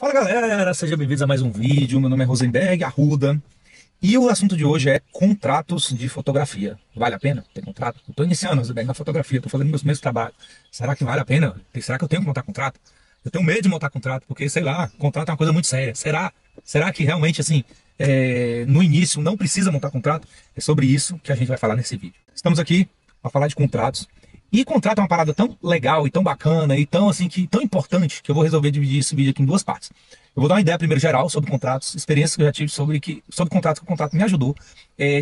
Fala galera, sejam bem-vindos a mais um vídeo. Meu nome é Rosenberg Arruda e o assunto de hoje é contratos de fotografia. Vale a pena ter contrato? Eu estou iniciando, Rosenberg, na fotografia, estou fazendo meus primeiros trabalhos. Será que vale a pena? Será que eu tenho que montar contrato? Eu tenho medo de montar contrato, porque sei lá, contrato é uma coisa muito séria. Será que realmente assim, no início não precisa montar contrato? É sobre isso que a gente vai falar nesse vídeo. Estamos aqui para falar de contratos. E contrato é uma parada tão legal e tão bacana e tão assim tão importante que eu vou resolver dividir esse vídeo aqui em duas partes. Eu vou dar uma ideia primeiro geral sobre contratos, experiências que eu já tive sobre contratos, que o contrato me ajudou.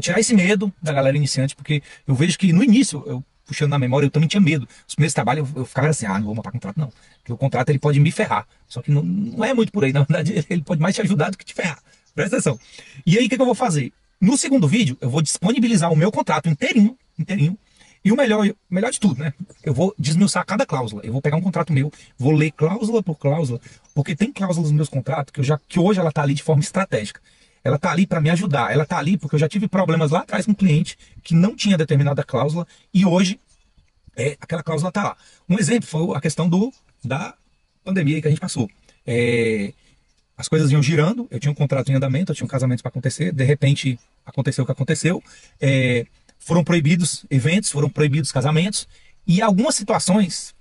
Tirar esse medo da galera iniciante, porque eu vejo que no início, eu puxando na memória, eu também tinha medo. Os primeiros trabalhos eu ficava assim, não vou montar contrato não. Porque o contrato ele pode me ferrar. Só que não é muito por aí, na verdade ele pode mais te ajudar do que te ferrar. Presta atenção. E aí o que eu vou fazer? No segundo vídeo eu vou disponibilizar o meu contrato inteirinho. E o melhor de tudo, né? Eu vou desmiuçar cada cláusula. Eu vou pegar um contrato meu, vou ler cláusula por cláusula, porque tem cláusulas nos meus contratos que hoje ela tá ali de forma estratégica. Ela tá ali para me ajudar. Ela tá ali porque eu já tive problemas lá atrás com um cliente que não tinha determinada cláusula e hoje aquela cláusula tá lá. Um exemplo foi a questão da pandemia que a gente passou. As coisas iam girando, eu tinha um contrato em andamento, eu tinha um casamento para acontecer, de repente aconteceu o que aconteceu. Foram proibidos eventos, foram proibidos casamentos, e em algumas situações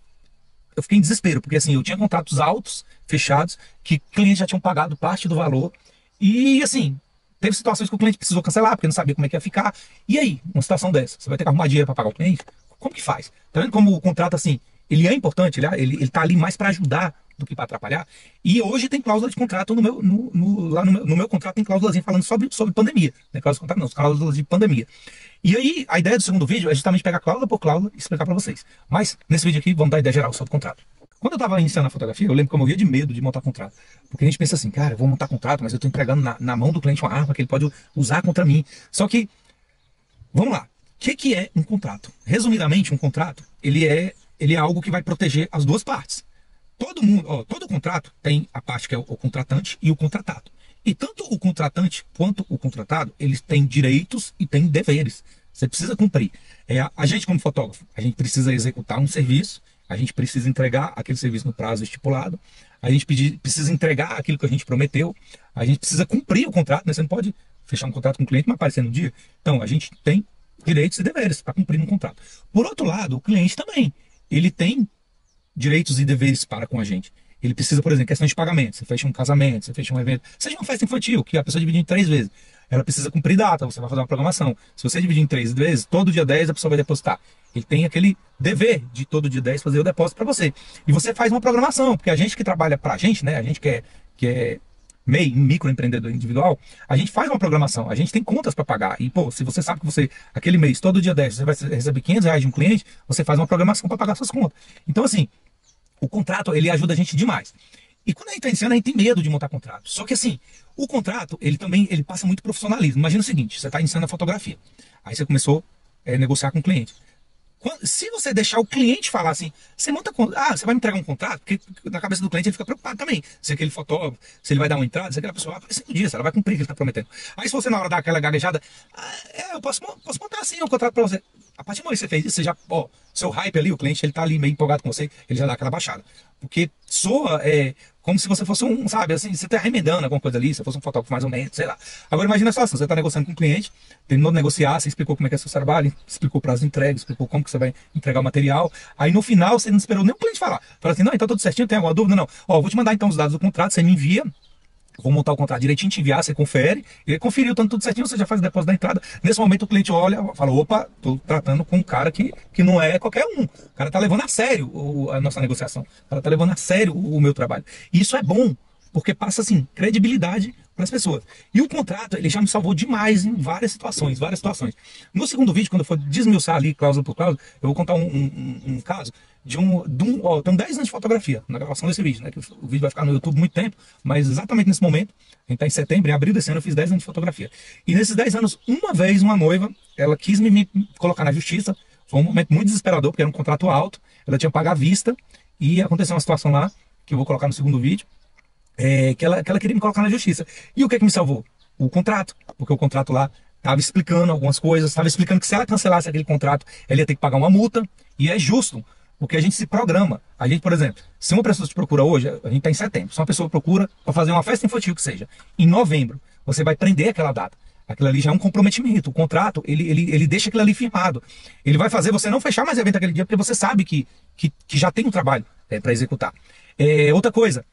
eu fiquei em desespero, porque assim, eu tinha contratos altos, fechados, que clientes já tinham pagado parte do valor, e assim, teve situações que o cliente precisou cancelar, porque não sabia como é que ia ficar. E aí, uma situação dessa, você vai ter que arrumar dinheiro para pagar o cliente? Como que faz? Tá vendo como o contrato, assim, ele é importante, ele tá ali mais para ajudar do que para atrapalhar. E hoje tem cláusula de contrato lá no meu contrato tem cláusulazinha falando sobre pandemia, né? Cláusula de contrato não, cláusulas de pandemia. E aí, a ideia do segundo vídeo é justamente pegar cláusula por cláusula e explicar para vocês. Mas, nesse vídeo aqui, vamos dar a ideia geral sobre o contrato. Quando eu estava iniciando a fotografia, eu lembro que eu morria de medo de montar contrato. Porque a gente pensa assim, cara, eu vou montar contrato, mas eu estou entregando na mão do cliente uma arma que ele pode usar contra mim. Só que, vamos lá. O que é um contrato? Resumidamente, um contrato, ele é algo que vai proteger as duas partes. Todo contrato tem a parte que é o contratante e o contratado. E tanto o contratante quanto o contratado, eles têm direitos e têm deveres. Você precisa cumprir. A gente, como fotógrafo, a gente precisa executar um serviço, a gente precisa entregar aquele serviço no prazo estipulado, a gente precisa entregar aquilo que a gente prometeu, a gente precisa cumprir o contrato, né? Você não pode fechar um contrato com o cliente e aparecer no dia. Então, a gente tem direitos e deveres para cumprir um contrato. Por outro lado, o cliente também, ele tem direitos e deveres para com a gente. Ele precisa, por exemplo, questão de pagamento. Você fecha um casamento, você fecha um evento, seja uma festa infantil, que a pessoa divide em 3 vezes. Ela precisa cumprir data, você vai fazer uma programação. Se você dividir em 3 vezes, todo dia 10 a pessoa vai depositar. Ele tem aquele dever de todo dia 10 fazer o depósito para você. E você faz uma programação, porque a gente que trabalha para a gente, né? A gente que é microempreendedor individual, a gente faz uma programação, a gente tem contas para pagar. E, pô, se você sabe que aquele mês, todo dia 10, você vai receber R$ 500 de um cliente, você faz uma programação para pagar suas contas. Então, assim, o contrato, ele ajuda a gente demais. E quando a gente está iniciando, a gente tem medo de montar contrato. Só que assim, o contrato, ele passa muito profissionalismo. Imagina o seguinte, você está iniciando a fotografia. Aí você começou a negociar com o cliente. Se você deixar o cliente falar assim, você vai me entregar um contrato, porque na cabeça do cliente ele fica preocupado também. Se aquele fotógrafo, se ele vai dar uma entrada, se aquela pessoa vai aparecer no dia, se ela vai cumprir o que ele está prometendo. Aí se você na hora dar aquela gaguejada, eu posso montar assim um contrato para você. A partir do momento que você fez isso, você já, seu hype ali, o cliente, ele tá ali meio empolgado com você, ele já dá aquela baixada. Porque soa como se você fosse sabe, assim, você tá remendando alguma coisa ali, se fosse um fotógrafo mais ou menos, sei lá. Agora imagina a situação, você tá negociando com o cliente, terminou de negociar, você explicou como é que é o seu trabalho, explicou o prazo de entrega, explicou como que você vai entregar o material, aí no final você não esperou nem o cliente falar. Fala assim, não, então tudo certinho, tem alguma dúvida? Não. Vou te mandar então os dados do contrato, você me envia, vou montar o contrato direitinho, te enviar, você confere, ele conferiu tudo certinho, você já faz o depósito da entrada. Nesse momento o cliente olha, fala, opa, tô tratando com um cara que não é qualquer um. O cara tá levando a sério a nossa negociação. O cara tá levando a sério o meu trabalho. E isso é bom, porque passa, assim, credibilidade para as pessoas. E o contrato, ele já me salvou demais em várias situações. No segundo vídeo, quando eu for desmiuçar ali, cláusula por cláusula, eu vou contar um caso tenho 10 anos de fotografia na gravação desse vídeo, né? Que o vídeo vai ficar no YouTube muito tempo, mas exatamente nesse momento, a gente tá em setembro, em abril desse ano eu fiz 10 anos de fotografia. E nesses 10 anos, uma vez uma noiva, ela quis me colocar na justiça, foi um momento muito desesperador, porque era um contrato alto, ela tinha que pagar à vista, e aconteceu uma situação lá, que eu vou colocar no segundo vídeo, que ela queria me colocar na justiça. E o que me salvou? O contrato, porque o contrato lá estava explicando algumas coisas, estava explicando que se ela cancelasse aquele contrato, ela ia ter que pagar uma multa, e é justo. Porque a gente se programa. A gente, por exemplo, se uma pessoa te procura hoje, a gente está em setembro, se uma pessoa procura para fazer uma festa infantil que seja, em novembro, você vai prender aquela data. Aquilo ali já é um comprometimento. O contrato, ele deixa aquilo ali firmado. Ele vai fazer você não fechar mais evento aquele dia, porque você sabe que já tem um trabalho para executar. Outra coisa,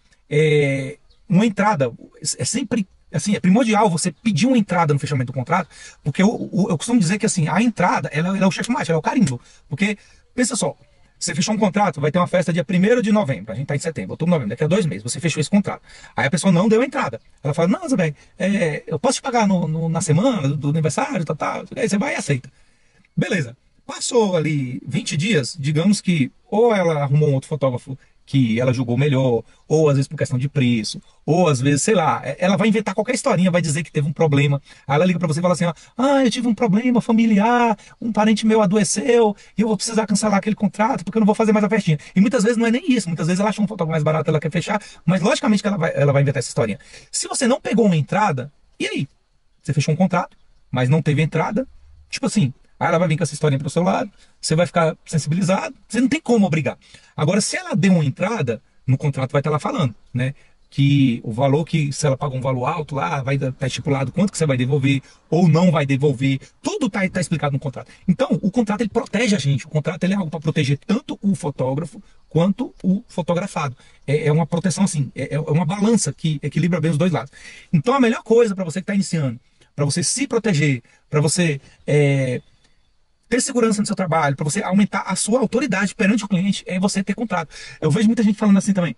uma entrada, é sempre assim, é primordial você pedir uma entrada no fechamento do contrato, porque eu costumo dizer que assim, a entrada ela é o checkmate, ela é o carimbo. Porque, pensa só, você fechou um contrato, vai ter uma festa dia 1º de novembro, a gente está em setembro, outubro, novembro, daqui a 2 meses, você fechou esse contrato. Aí a pessoa não deu a entrada. Ela fala, não, Zé Bem, eu posso te pagar na semana do aniversário, tal. Aí você vai e aceita. Beleza. Passou ali 20 dias, digamos que ou ela arrumou um outro fotógrafo que ela julgou melhor, ou às vezes por questão de preço, ou às vezes, sei lá, ela vai inventar qualquer historinha, vai dizer que teve um problema. Aí ela liga pra você e fala assim, ó, eu tive um problema familiar, um parente meu adoeceu, e eu vou precisar cancelar aquele contrato, porque eu não vou fazer mais a festinha. E muitas vezes não é nem isso, muitas vezes ela acha um fotógrafo mais barato, ela quer fechar, mas logicamente que ela vai inventar essa historinha. Se você não pegou uma entrada, e aí? Você fechou um contrato, mas não teve entrada, tipo assim, aí ela vai vir com essa historinha pro seu lado, você vai ficar sensibilizado, você não tem como obrigar. Agora, se ela deu uma entrada, no contrato vai estar lá falando, né? Que o valor que, se ela pagou um valor alto lá, vai estar estipulado quanto que você vai devolver ou não vai devolver. Tudo está explicado no contrato. Então, o contrato ele protege a gente. O contrato ele é algo para proteger tanto o fotógrafo quanto o fotografado. É uma proteção assim, é uma balança que equilibra bem os dois lados. Então, a melhor coisa para você que está iniciando, para você se proteger, para você ter segurança no seu trabalho, para você aumentar a sua autoridade perante o cliente, é você ter contrato. Eu vejo muita gente falando assim também.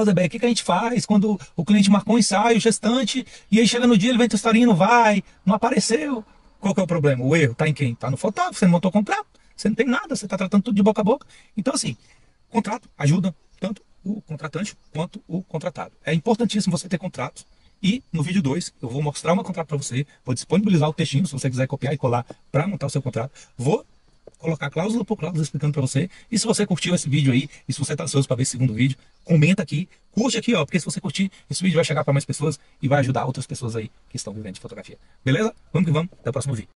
Zé, o que a gente faz quando o cliente marcou um ensaio, gestante, e aí chega no dia, ele vem historinha, não vai, não apareceu. Qual que é o problema? O erro está em quem? Está no fotógrafo, você não montou o contrato, você não tem nada, você está tratando tudo de boca a boca. Então, assim, contrato ajuda tanto o contratante quanto o contratado. É importantíssimo você ter contratos. E no vídeo 2, eu vou mostrar uma contrato para você, vou disponibilizar o textinho, se você quiser copiar e colar para montar o seu contrato. Vou colocar cláusula por cláusula explicando para você. E se você curtiu esse vídeo aí, e se você está ansioso para ver esse segundo vídeo, comenta aqui, curte aqui, ó, porque se você curtir, esse vídeo vai chegar para mais pessoas e vai ajudar outras pessoas aí que estão vivendo de fotografia. Beleza? Vamos que vamos, até o próximo vídeo.